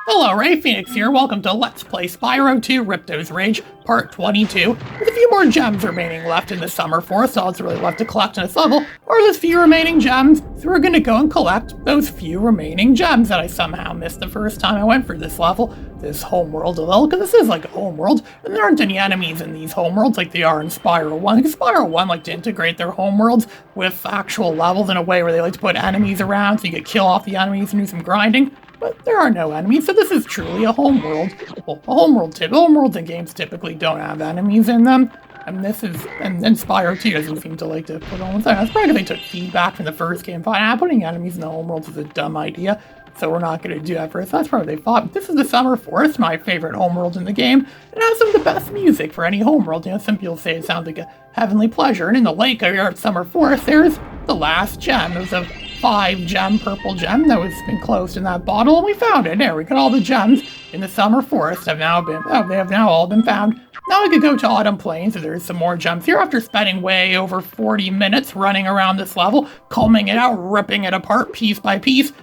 Hello, Ray Phoenix here. Welcome to Let's Play Spyro 2 Ripto's Rage, Part 22. With a few more gems remaining left in the Summer Forest, all that's really left to collect in this level are those few remaining gems. So we're going to go and collect those few remaining gems that I somehow missed the first time I went through this level, this homeworld level, because this is like a homeworld, and there aren't any enemies in these homeworlds like they are in Spyro 1. Because Spyro 1 like to integrate their homeworlds with actual levels in a way where they like to put enemies around so you could kill off the enemies and do some grinding. But there are no enemies, so this is truly a homeworld. Well, homeworlds in games typically don't have enemies in them, and Spyro 2 doesn't seem to like to put on with that. That's probably because they took feedback from the first game. Putting enemies in the homeworlds is a dumb idea, so we're not going to do that first. That's probably they thought. This is the Summer Forest, my favorite homeworld in the game. It has some of the best music for any homeworld. You know, some people say it sounds like a heavenly pleasure. And in the lake over at Summer Forest, there's the last gem. There's a 5-gem purple gem that was been closed in that bottle, and we found it. There, we got all the gems in the Summer Forest they have now all been found. Now we could go to Autumn Plains, so there's some more gems here after spending way over 40 minutes running around this level, combing it out, ripping it apart piece by piece,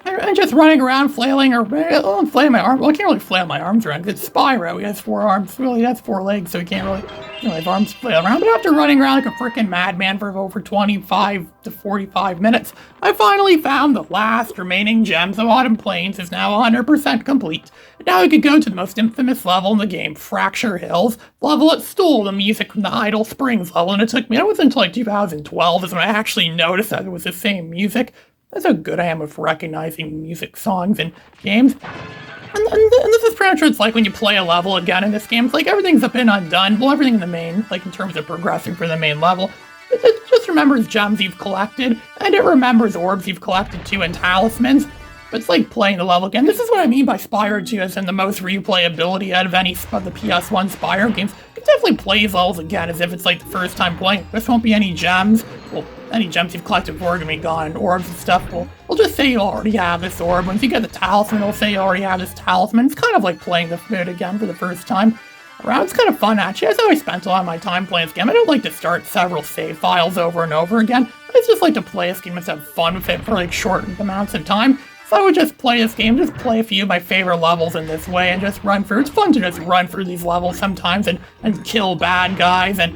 and just running around flailing flailing my arms. Well, I can't really flail my arms around because it's Spyro. He has 4 arms. Really, he has 4 legs, so he can't really have arms to flail around. But after running around like a freaking madman for over 25 to 45 minutes, I finally found the last remaining gems of Autumn Plains is now 100% complete. And now we could go to the most infamous level in the game, Fracture Hills, the level that stole the music from the Idle Springs level, and it took me, it was until like 2012 is when I actually noticed that it was the same music. That's how good I am with recognizing music songs in games. And this is pretty much what it's like when you play a level again in this game. It's like everything's been undone. Well, everything in the main, like in terms of progressing for the main level, it just remembers gems you've collected, and it remembers orbs you've collected too, and talismans. But it's like playing the level again. This is what I mean by Spyro 2 as in the most replayability out of any of the PS1 Spyro games. You definitely play these levels again as if it's like the first time playing. There won't be any gems. Well, any gems you've collected before are going to be gone, and orbs and stuff. We'll just say you already have this orb. Once you get the talisman, it'll say you already have this talisman. It's kind of like playing the bit again for the first time around. It's kind of fun, actually. That's how I spent a lot of my time playing this game. I don't like to start several save files over and over again. I just like to play this game and have fun with it for like short amounts of time. So I would just play this game, just play a few of my favorite levels in this way and just run through. It's fun to just run through these levels sometimes and kill bad guys and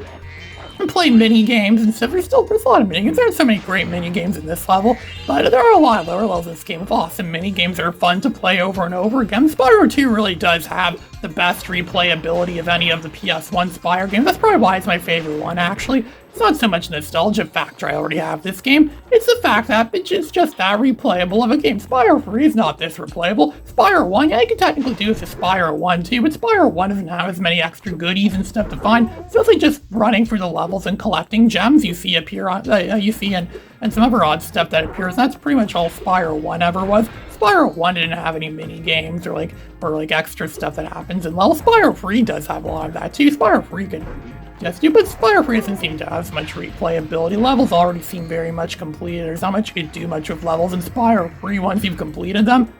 play mini games and stuff. There's a lot of mini games. There aren't so many great mini games in this level, but there are a lot of lower levels in this game with awesome mini games that are fun to play over and over again. Spyro 2 really does have the best replayability of any of the PS1 Spyro games. That's probably why it's my favorite one, actually. It's not so much nostalgia factor I already have this game, it's the fact that it's just that replayable of a game. Spyro 3 is not this replayable. Spyro 1, yeah, you can technically do this with Spyro 1 too, but Spyro 1 doesn't have as many extra goodies and stuff to find. It's mostly just running through the levels and collecting gems you see appear on, and some other odd stuff that appears. That's pretty much all Spyro 1 ever was. Spyro 1 didn't have any mini games or extra stuff that happens in levels. Spyro 3 does have a lot of that too. Spyro 3 could just do, but Spyro 3 doesn't seem to have as much replayability. Levels already seem very much completed. There's not much you could do much with levels in Spyro 3 once you've completed them.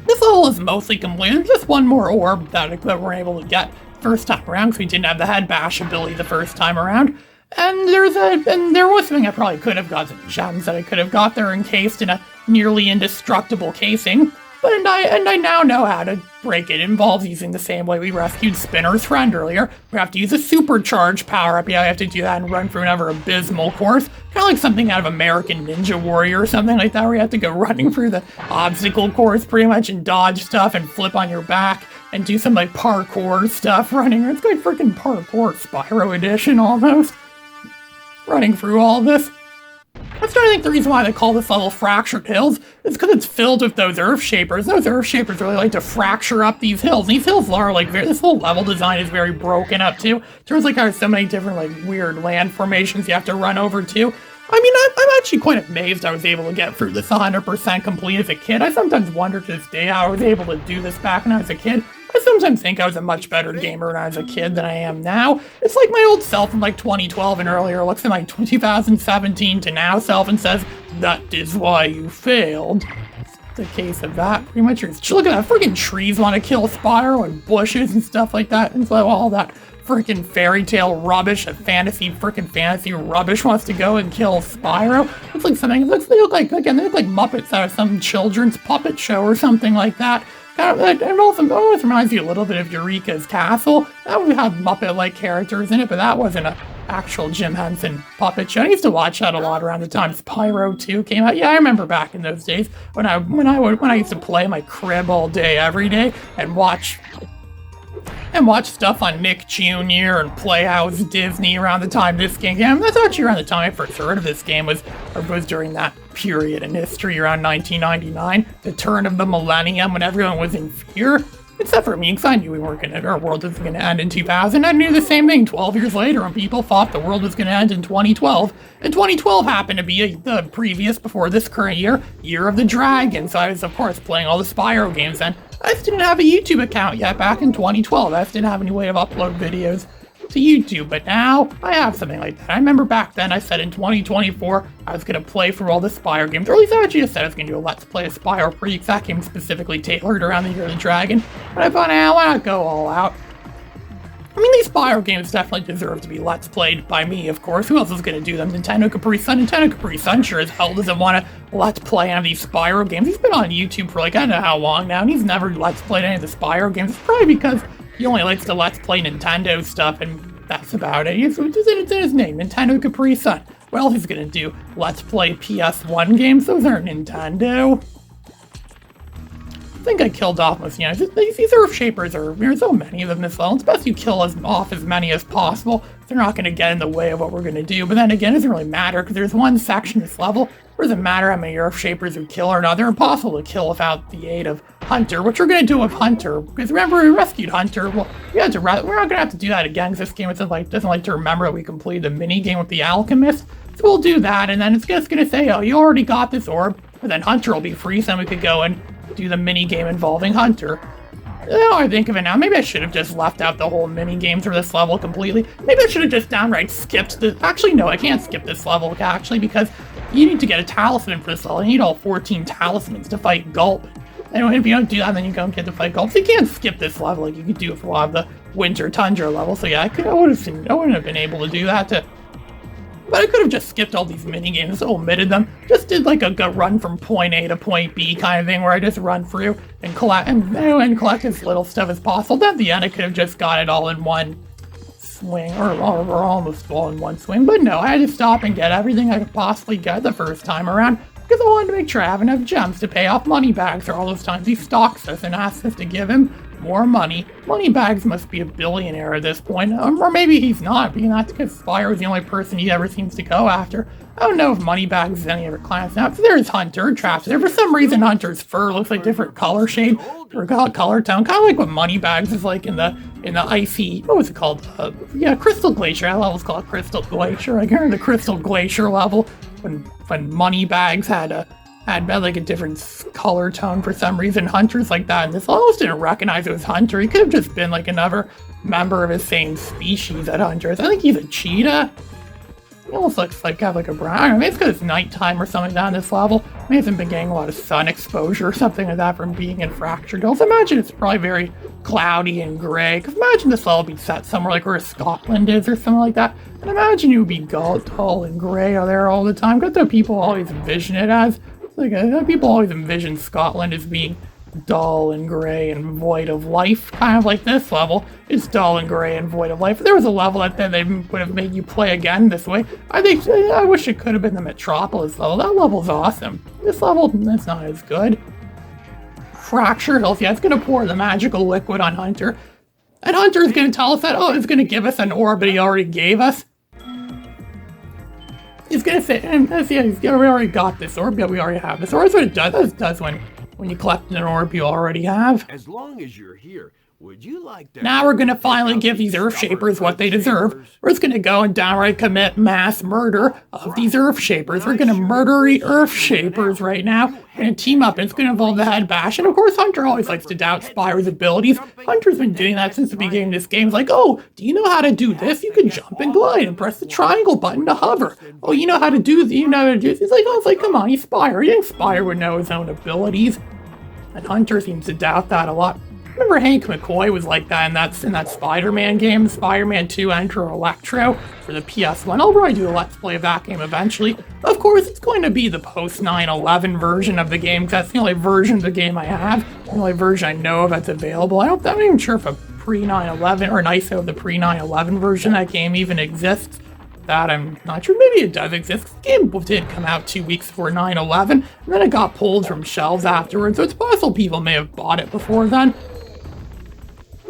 This level is mostly completed. There's just one more orb that we're able to get first time around because we didn't have the head bash ability the first time around. And there was something I probably could have got, some gems that I could have got. They're encased in a nearly indestructible casing. And I now know how to break it. It involves using the same way we rescued Spinner's friend earlier. We have to use a supercharged power-up. Yeah, I have to do that and run through another abysmal course. Kind of like something out of American Ninja Warrior or something like that, where you have to go running through the obstacle course pretty much and dodge stuff and flip on your back and do some like parkour stuff running. It's like freaking parkour Spyro edition almost. Running through all this. I think the reason why they call this level Fractured Hills is because it's filled with those Earth Shapers. Those Earth Shapers really like to fracture up these hills. These hills are like, this whole level design is very broken up too. There's like so many different like weird land formations you have to run over too. I mean, I'm actually quite amazed I was able to get through this 100% complete as a kid. I sometimes wonder to this day how I was able to do this back when I was a kid. I sometimes think I was a much better gamer when I was a kid than I am now. It's like my old self from like 2012 and earlier looks at my 2017 to now self and says, "That is why you failed." It's the case of that, pretty much. Look at that, freaking trees want to kill Spyro and bushes and stuff like that, and so all that freaking fairy tale rubbish, a fantasy rubbish wants to go and kill Spyro. It's like something, they look like Muppets out of some children's puppet show or something like that. It always reminds you a little bit of Eureka's Castle. That would have Muppet-like characters in it, but that wasn't an actual Jim Henson puppet show. I used to watch that a lot around the time Spyro 2 came out. Yeah, I remember back in those days when I used to play in my crib all day, every day, and watch stuff on Nick Jr. and Playhouse Disney around the time this game came. That's actually around the time I first heard of this game was during that period in history around 1999, the turn of the millennium when everyone was in fear. Except for me, because I knew our world was going to end in 2000. I knew the same thing 12 years later when people thought the world was going to end in 2012. And 2012 happened to be the previous, before this current year of the dragon. So I was, of course, playing all the Spyro games then. I just didn't have a YouTube account yet back in 2012. I just didn't have any way of uploading videos to YouTube, but now I have something like that. I remember back then I said in 2024 I was going to play through all the Spyro games, or at least I actually just said I was going to do a Let's Play of Spyro Freaks. That game specifically tailored around the Year of the Dragon, but I thought, why not go all out? I mean, these Spyro games definitely deserve to be Let's Played by me, of course. Who else is going to do them? Nintendo Capri Sun sure as hell doesn't want to Let's Play any of these Spyro games. He's been on YouTube for like, I don't know how long now, and he's never Let's Played any of the Spyro games. It's probably because he only likes to Let's Play Nintendo stuff, and that's about it. It's in his name, Nintendo Capri Sun. What else is he gonna do? Let's Play PS1 games? Those aren't Nintendo. I think I killed off most, these Earth Shapers there's so many of them in this level. It's best you kill off as many as possible. They're not gonna get in the way of what we're gonna do. But then again, it doesn't really matter, because there's one section of this level where it doesn't matter how many Earth Shapers you kill or not. They're impossible to kill without the aid of Hunter, which we're gonna do with Hunter. Because remember, we rescued Hunter. Well, we're not gonna have to do that again, because this game doesn't like to remember that we completed the mini game with the Alchemist. So we'll do that, and then it's just gonna say, oh, you already got this orb, and then Hunter will be free, so then we could go and do the mini game involving Hunter. Now I think of it now, maybe I should have just left out the whole mini game for this level completely. Maybe I should have just downright skipped the. Actually, no, I can't skip this level actually, because you need to get a talisman for this level. You need all 14 talismans to fight Gulp. And if you don't do that, then you don't get to fight Gulp. So you can't skip this level like you could do for a lot of the Winter Tundra level. So yeah, I wouldn't have been able to do that. But I could have just skipped all these mini games, omitted them, just did like a run from point A to point B kind of thing, where I just run through and collect as little stuff as possible. Then at the end, I could have just got it all in one swing, or almost all in one swing. But no, I had to stop and get everything I could possibly get the first time around, because I wanted to make sure I have enough gems to pay off Moneybags, or all those times he stalks us and asks us to give him more money. Moneybags must be a billionaire at this point, or maybe he's not, being that's because Spyro's the only person he ever seems to go after. I don't know if Moneybags is any other class now. So there's Hunter, trapped there. For some reason, Hunter's fur looks like different color shade, or color tone, kind of like what Moneybags is like in the icy, what was it called? Crystal Glacier. That level's called Crystal Glacier. I remember the Crystal Glacier level when Moneybags had like a different color tone for some reason. Hunter's like that, and this almost didn't recognize it was Hunter. He could have just been like another member of his same species at Hunter's. I think he's a cheetah. He almost looks like a brown. I don't know, maybe it's because it's nighttime or something like that on this level. He hasn't been getting a lot of sun exposure or something like that from being in Fractured Hills. Imagine it's probably very cloudy and gray. Because imagine this level be set somewhere like where Scotland is or something like that. And imagine it would be dull and gray there all the time. Because people always envision it as. People always envision Scotland as being dull and gray and void of life, kind of like this level is dull and gray and void of life. If there was a level that then they would have made you play again this way, I wish it could have been the Metropolis level. That level's awesome. This level, that's not as good. Fractured Hills, yeah, it's going to pour the magical liquid on Hunter. And Hunter's going to tell us that, it's going to give us an orb that he already gave us. He's gonna say, we already got this orb, yeah, we already have this orb. That's what it does. That's what it does when you collect an orb you already have. As long as you're here, would you like to... Now we're gonna finally give these Earth Shapers what they deserve. We're just gonna go and downright commit mass murder of these Earth Shapers. We're gonna murder Earth Shapers right now. We're gonna team up, and it's gonna involve the head bash. And of course, Hunter always likes to doubt Spyro's abilities. Hunter's been doing that since the beginning of this game. He's like, oh, do you know how to do this? You can jump and glide and press the triangle button to hover. Oh, you know how to do this? You know how to do this? It's like, come on, he's Spyro. You think Spyro would know his own abilities? And Hunter seems to doubt that a lot. Remember Hank McCoy was like that in that Spider-Man game, Spider-Man 2 Enter Electro for the PS1. I'll probably do a Let's Play of that game eventually. Of course, it's going to be the post-9/11 version of the game, because that's the only version of the game I have, the only version I know of that's available. I'm not even sure if a pre-9/11 or an ISO of the pre-9/11 version of that game even exists. That I'm not sure. Maybe it does exist. The game did come out 2 weeks before 9/11, and then it got pulled from shelves afterwards, so it's possible people may have bought it before then.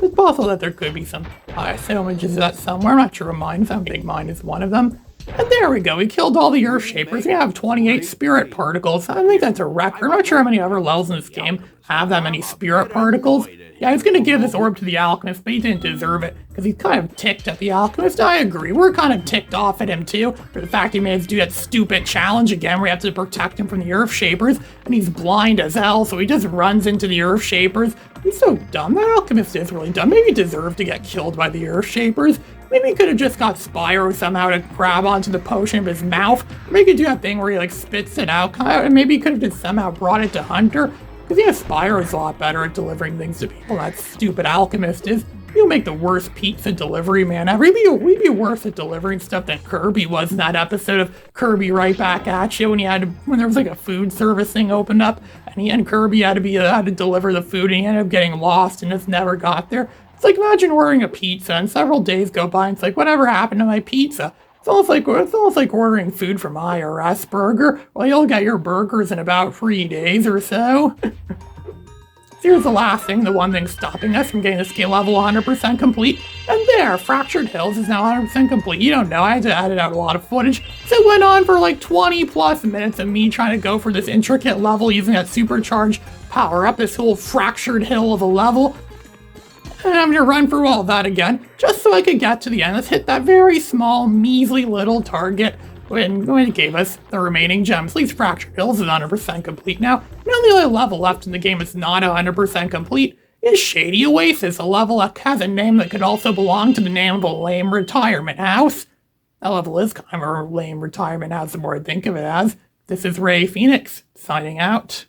It's possible that there could be some ISO images of that somewhere. I'm not sure of mine, so I think mine is one of them. And there we go, we killed all the Earth Shapers. We have 28 spirit particles. I think that's a record. I'm not sure how many other levels in this game have that many spirit particles. Yeah, I was gonna give this orb to the alchemist, but he didn't deserve it, because he's kind of ticked at the alchemist. I agree, we're kind of ticked off at him too, for the fact he made us do that stupid challenge again where we have to protect him from the Earth Shapers, and he's blind as hell, so he just runs into the Earth Shapers. He's so dumb. That alchemist is really dumb. Maybe he deserved to get killed by the Earth Shapers. Maybe he could have just got Spyro somehow to grab onto the potion of his mouth. Maybe he could do that thing where he like spits it out, and maybe he could have just somehow brought it to Hunter. Because yeah, Spyro's a lot better at delivering things to people than that stupid alchemist is. He'll make the worst pizza delivery man ever. We'd be worse at delivering stuff than Kirby was in that episode of Kirby Right Back at You when there was like a food service thing opened up and Kirby had to deliver the food and he ended up getting lost and just never got there. It's like imagine ordering a pizza and several days go by and it's like whatever happened to my pizza? It's almost like ordering food from IRS Burger. Well, you'll get your burgers in about 3 days or so. Here's the last thing, the one thing stopping us from getting the skill level 100% complete. And there, Fractured Hills is now 100% complete. You don't know, I had to edit out a lot of footage. So it went on for like 20 plus minutes of me trying to go for this intricate level using that supercharged power up, this whole Fractured Hill of a level. And I'm gonna run through all that again, just so I could get to the end. Let's hit that very small, measly little target when it gave us the remaining gems. At least Fractured Hills is 100% complete now. Now the only level left in the game is not 100% complete is Shady Oasis, a level that has a name that could also belong to the name of a lame retirement house. That level is kind of a lame retirement house the more I think of it as. This is Ray Phoenix, signing out.